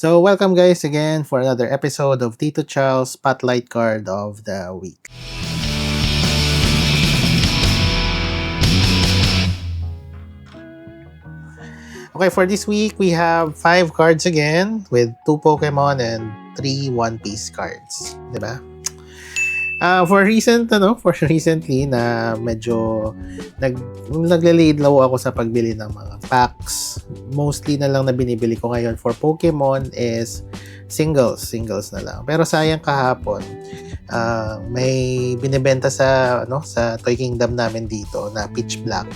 So, welcome guys again for another episode of Tito Charles Spotlight Card of the Week. Okay, for this week, we have 5 cards again with 2 Pokemon and 3 One Piece cards. Diba? For recently na medyo nagle-laid low ako sa pagbili ng mga packs. Mostly na lang na binibili ko ngayon for Pokemon is singles na lang. Pero sayang kahapon, may binebenta sa Toy Kingdom namin dito na pitch black.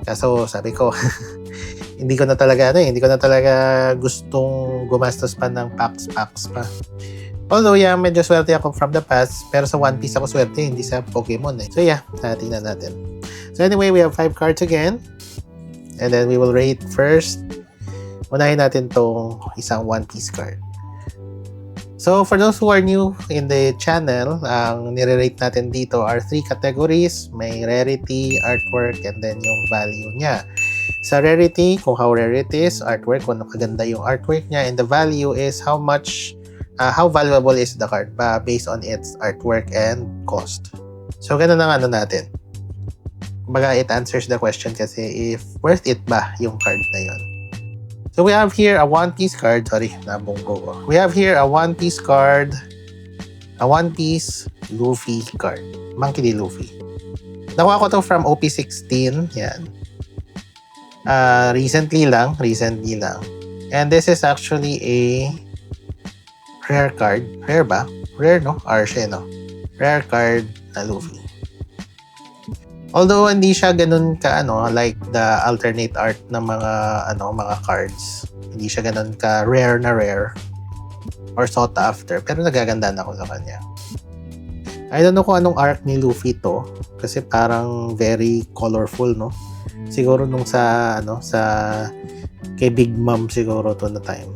Kaso sabi ko, hindi ko na talaga gustong gumastos pa ng packs pa. Although, medyo swerte ako from the past, pero sa One Piece ako swerte, hindi sa Pokemon eh. So tingnan natin. So anyway, we have 5 cards again. And then we will rate first. Unahin natin tong isang One Piece card. So for those who are new in the channel, ang nire-rate natin dito are 3 categories. May rarity, artwork, and then yung value niya. Sa rarity, kung how rare it is, artwork, kung ano kaganda yung artwork niya, and the value is how valuable is the card based on its artwork and cost. So, ganun ang natin. Kumbaga, it answers the question kasi if worth it ba yung card na yun. So, we have here a One Piece card. Sorry, nabunggo ko. We have here a One Piece card. A One Piece Luffy card. Monkey D. Luffy. Nakuha ko to from OP16. Yan. Recently lang. And this is actually a rare card. Rare ba? Rare, no? Arshe, no? Rare card na Luffy. Although, hindi siya ganun ka, like the alternate art ng mga cards. Hindi siya ganun ka rare or sought after. Pero nagagandaan ako sa kanya. I don't know kung anong art ni Luffy to. Kasi parang very colorful, no? Siguro nung sa kay Big Mom siguro to na time.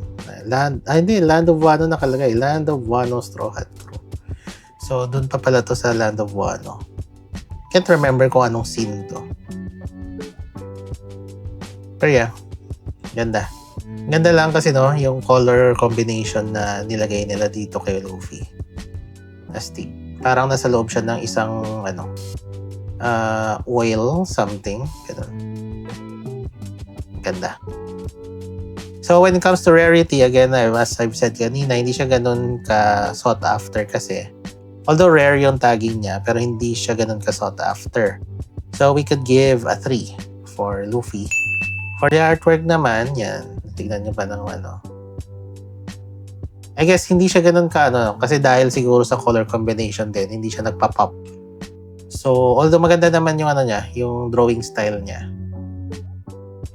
Land of Wano nakalagay. Land of Wano Straw Hat Crew. So, dun pa pala to sa Land of Wano. Can't remember kung anong scene to. Pero ganda. Ganda lang kasi yung color combination na nilagay nila dito kay Luffy. Astig. Parang nasa loob siya ng isang oil something. Ganun. Ganda. So, when it comes to rarity, again, as I've said kanina, hindi siya ganun ka sought after kasi. Although rare yung tagging niya, pero hindi siya ganun ka sought after. So, we could give a 3 for Luffy. For the artwork naman, yan. Tignan nyo pa ng I guess, hindi siya ganun ka, kasi dahil siguro sa color combination din, hindi siya nagpa-pop. So, although maganda naman yung niya, yung drawing style niya.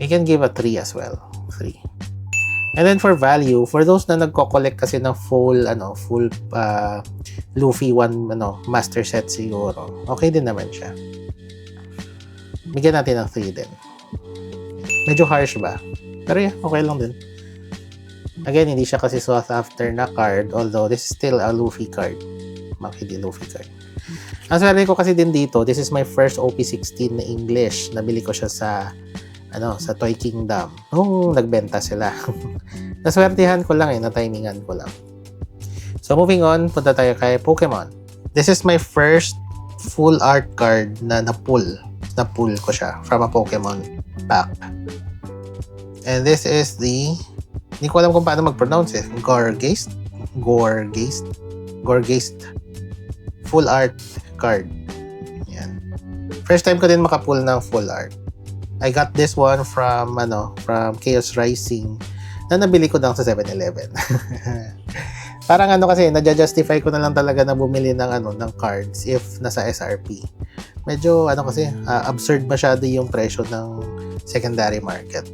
We can give a 3 as well. 3. And then for value, for those na nagko-collect kasi ng full Luffy master set siguro. Okay din naman siya. Bigyan natin ng 3 din. Medyo harsh ba? Pero okay lang din. Again, hindi siya kasi sought after na card, although this is still a Luffy card. Monkey D. Luffy card. Ang swerte ko kasi din dito, this is my first OP16 na English. Nabili ko siya sa Toy Kingdom. Nung nagbenta sila. Naswertihan ko lang na-timingan ko lang. So, moving on, punta tayo kay Pokemon. This is my first full art card na na-pull. Na-pull ko siya from a Pokemon pack. And this is hindi ko alam kung paano mag-pronounce it. Gorgeist full art card. Yan. First time ko din makapull ng full art. I got this one from Chaos Rising na nabili ko lang sa 7-Eleven. Parang kasi na-justify ko na lang talaga na bumili ng cards if nasa SRP. Medyo kasi absurd masyado yung presyo ng secondary market.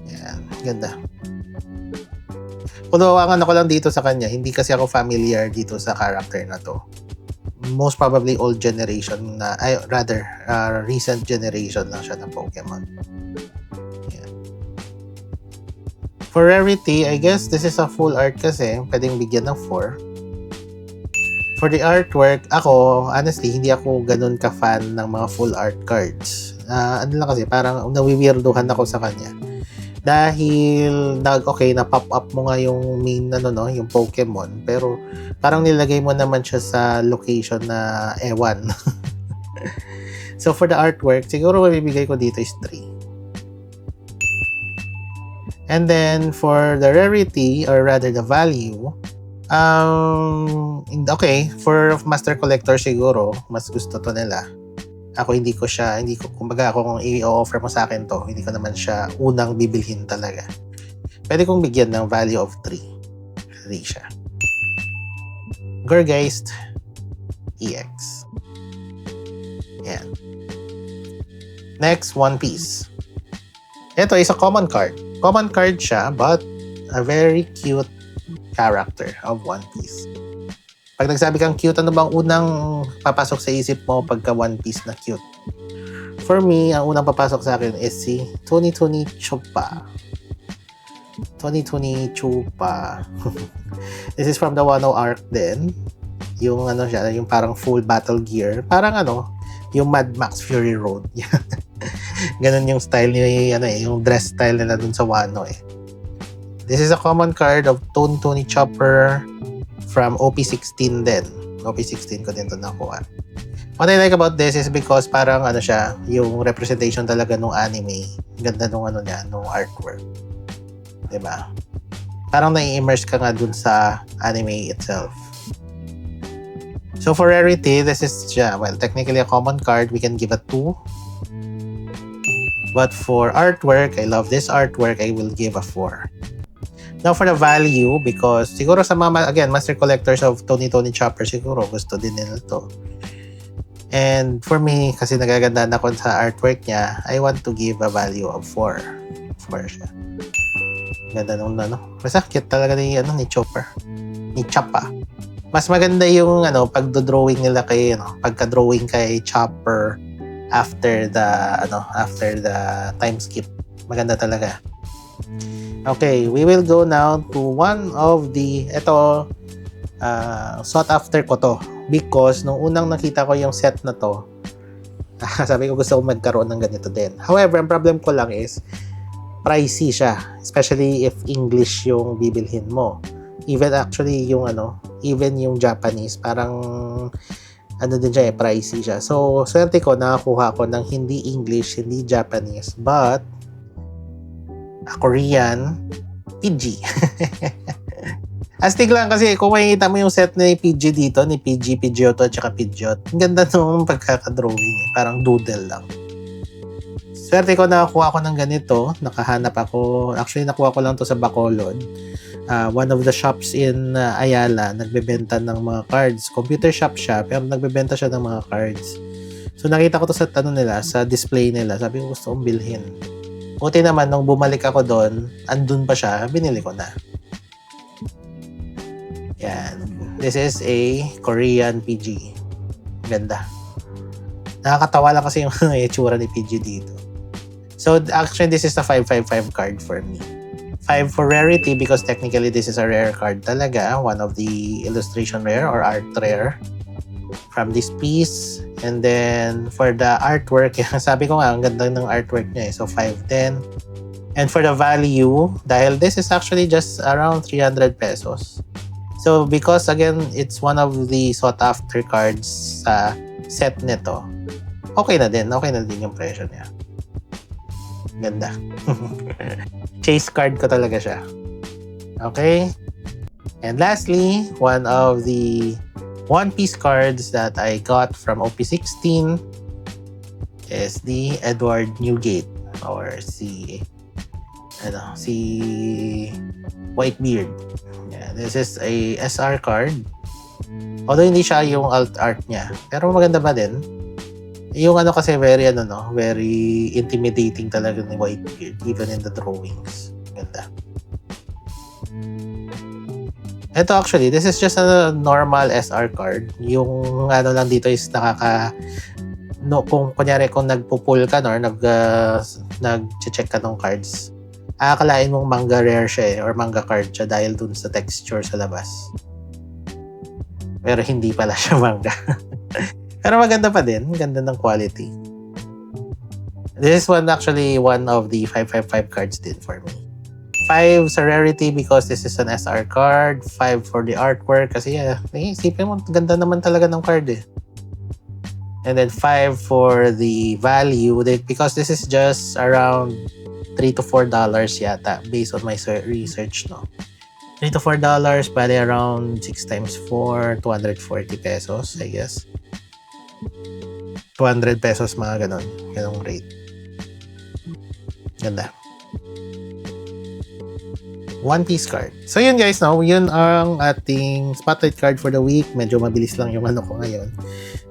Yan, ganda. Although ang ko lang dito sa kanya, hindi kasi ako familiar dito sa character na to. Most probably old generation recent generation lang siya ng Pokemon. Yeah. For rarity, I guess this is a full art kasi pwedeng bigyan ng 4. For the artwork, honestly, hindi ako ganun ka-fan ng mga full art cards. Lang kasi, parang nawiwirduhan ako sa kanya. Dahil na-pop up mo nga yung main yung Pokemon, pero parang nilagay mo naman siya sa location na ewan. So for the artwork, siguro mabibigay ko dito is 3. And then for the rarity, or rather the value, for Master Collector siguro, mas gusto to nila. Ako kumbaga ako kung i-offer mo sa akin to, hindi ko naman siya unang bibilhin talaga. Pwede kong bigyan ng value of 3. 3 siya. Gourgeist EX. Yan. Next, One Piece. Ito is a common card. Common card siya, but a very cute character of One Piece. Pag nagsabi kang cute, ano bang unang papasok sa isip mo pagka One Piece na cute? For me, ang unang papasok sa akin is si Tony Choppa. Tony Choppa. This is from the Wano arc din. Yung yung parang full battle gear. Parang yung Mad Max Fury Road. Ganun yung style niya, yung dress style nila dun sa Wano eh. This is a common card of Tony Chopper from OP16 din. OP16 ko din ito nakuha. What I like about this is because parang siya, yung representation talaga nung anime. Ganda nung nung artwork. Diba? Parang nai-immerse ka nga dun sa anime itself. So for rarity, this is technically a common card. We can give a 2. But for artwork, I love this artwork, I will give a 4. Now for the value, because siguro sa Master Collectors of Tony Chopper, siguro gusto din nila to. And for me, kasi nagagandaan ako sa artwork niya, I want to give a value of 4. 4 siya. Ganda nung basta cute talaga ni Chopper. Ni Choppa. Mas maganda yung pagdo-drawing nila kay pagka-drawing kay Chopper after the time skip. Maganda talaga. Okay, we will go now to one of the sought after ko to because nung unang nakita ko yung set na to, sabi ko gusto ko magkaroon ng ganito din. However, ang problem ko lang is pricey siya, especially if English yung bibilhin mo. Even yung Japanese, parang din siya pricey siya. So, swerte ko, nakakuha ko ng hindi English, hindi Japanese, but a Korean PG. Astig lang kasi kung makikita mo yung set ni PG dito, ni PG, Pidgeotto, at saka Pidgeot. Ang ganda nung pagkakadrawing. Parang doodle lang. Swerte ko, nakakuha ko ng ganito. Nakahanap ako. Actually, nakuha ko lang to sa Bacolod. One of the shops in Ayala, nagbebenta ng mga cards. Computer shop siya, pero nagbebenta siya ng mga cards. So, nakita ko to sa nila, sa display nila. Sabi ko, gusto kong bilhin. Buti naman, nung bumalik ako doon, andun pa siya, binili ko na. Yan. This is a Korean PG. Ganda. Nakakatawa lang kasi yung itsura ni PG dito. So, actually, this is a 555 card for me. 5 for rarity because technically this is a rare card talaga. One of the illustration rare or art rare from this piece. And then, for the artwork, sabi ko nga, ang ganda ng artwork niya. So, 510. And for the value, dahil this is actually just around 300 pesos. So, because again, it's one of the sought-after cards sa set nito, okay na din yung presyo niya. Ganda. Chase card ko talaga siya. Okay? And lastly, one of the One Piece cards that I got from OP16 is the Edward Newgate or si Whitebeard. Yeah, this is a SR card. Although hindi siya yung alt art niya, pero maganda ba din? Yung kasi very intimidating talaga ni Whitebeard even in the drawings. Ganda. Ito actually, this is just a normal SR card. Yung lang dito is kung kunyari kung nagpo-pull ka or nag-check ka ng cards, akalain mong manga rare siya or manga card siya dahil dun sa texture sa labas. Pero hindi pala siya manga. Pero maganda pa din. Ganda ng quality. This one actually one of the 555 cards din for me. 5 sa rarity because this is an SR card. 5 for the artwork kasi isipin mo, ganda naman talaga ng card eh. And then 5 for the value because this is just around $3 to $4 yata based on my research, no? $3 to $4, bali around 6 times 4, 240 pesos, I guess. 200 pesos, mga ganong rate. Ganda. One Piece card. So yun guys, no? Yun ang ating spotlight card for the week. Medyo mabilis lang yung ko ngayon.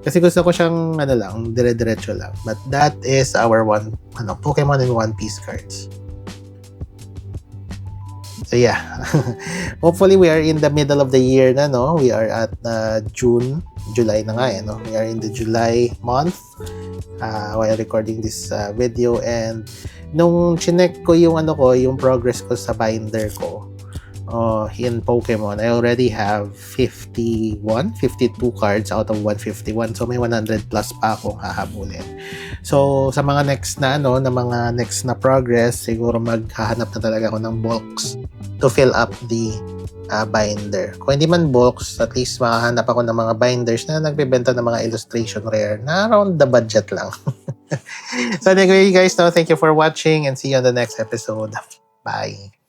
Kasi gusto ko siyang dire-diretso lang. But that is our Pokemon in One Piece cards. So yeah. Hopefully we are in the middle of the year na, no? We are at July na nga no? We are in the July month while recording this video, and nung chinek ko yung yung progress ko sa binder ko in Pokemon, I already have 52 cards out of 151. So may 100 plus pa akong hahabulin. So sa mga next na next na progress, siguro maghahanap na talaga ako ng bulks to fill up the binder. Kung hindi man bulks, at least makahanap ako ng mga binders na nagbebenta ng mga illustration rare na around the budget lang. So anyway guys, thank you for watching and see you on the next episode. Bye!